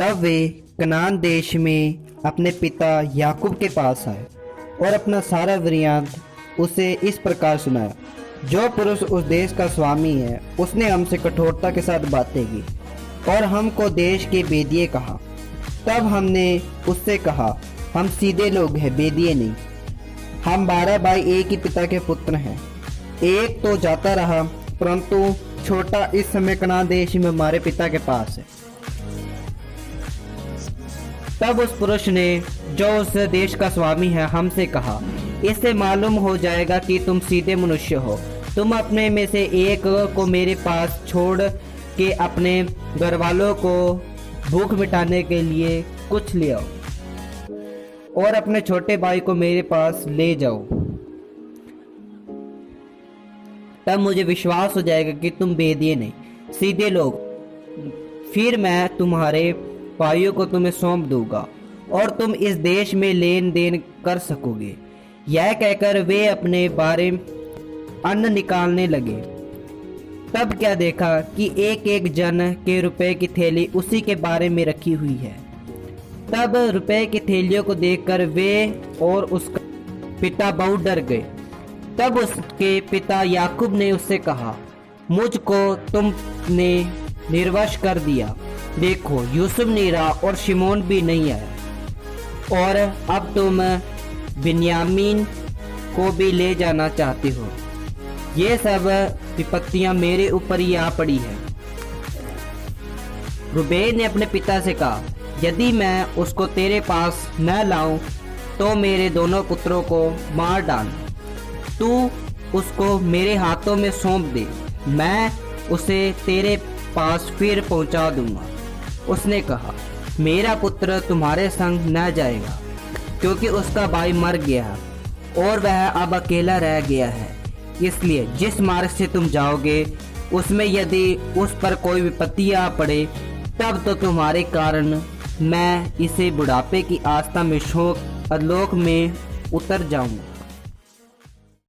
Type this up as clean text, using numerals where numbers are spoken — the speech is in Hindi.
तब वे कनान देश में अपने पिता याकूब के पास आए और अपना सारा वृत्तांत उसे इस प्रकार सुनाया। जो पुरुष उस देश का स्वामी है उसने हमसे कठोरता के साथ बातें की और हमको देश के बेदिए कहा। तब हमने उससे कहा, हम सीधे लोग हैं, बेदिए नहीं। हम 12 भाई एक ही पिता के पुत्र हैं। एक तो जाता रहा, परंतु छोटा इस समय कनान देश में हमारे पिता के पास है। तब उस पुरुष ने जो उस देश का स्वामी है हमसे कहा, इससे मालूम हो जाएगा कि तुम सीधे मनुष्य हो। तुम अपने में से एक को मेरे पास छोड़ के अपने घर वालों को भूख मिटाने के लिए कुछ ले आओ और अपने छोटे भाई को मेरे पास ले जाओ। तब मुझे विश्वास हो जाएगा कि तुम बेदिए नहीं, सीधे लोग। फिर मैं तुम्हारे भाइयों को तुम्हें सौंप दूंगा और तुम इस देश में लेन देन कर सकोगे। यह कहकर वे अपने बारे अन्न निकालने लगे। तब क्या देखा कि एक एक जन के रुपए की थैली उसी के बारे में रखी हुई है। तब रुपए की थैलियों को देखकर वे और उसका पिता बहुत डर गए। तब उसके पिता याकूब ने उससे कहा, मुझको तुमने निर्वश कर दिया। देखो, यूसुफ नहीं रहा और शिमोन भी नहीं आया और अब तुम बिन्यामीन को भी ले जाना चाहते हो। ये सब विपत्तियां मेरे ऊपर ही आ पड़ी है। रूबेन ने अपने पिता से कहा, यदि मैं उसको तेरे पास न लाऊं तो मेरे दोनों पुत्रों को मार डाल। तू उसको मेरे हाथों में सौंप दे, मैं उसे तेरे पास फिर पहुंचा दूंगा। उसने कहा, मेरा पुत्र तुम्हारे संग न जाएगा, क्योंकि उसका भाई मर गया है और वह अब अकेला रह गया है। इसलिए जिस मार्ग से तुम जाओगे उसमें यदि उस पर कोई विपत्ति आ पड़े, तब तो तुम्हारे कारण मैं इसे बुढ़ापे की आस्था में शोक अधोलोक में उतर जाऊंगा।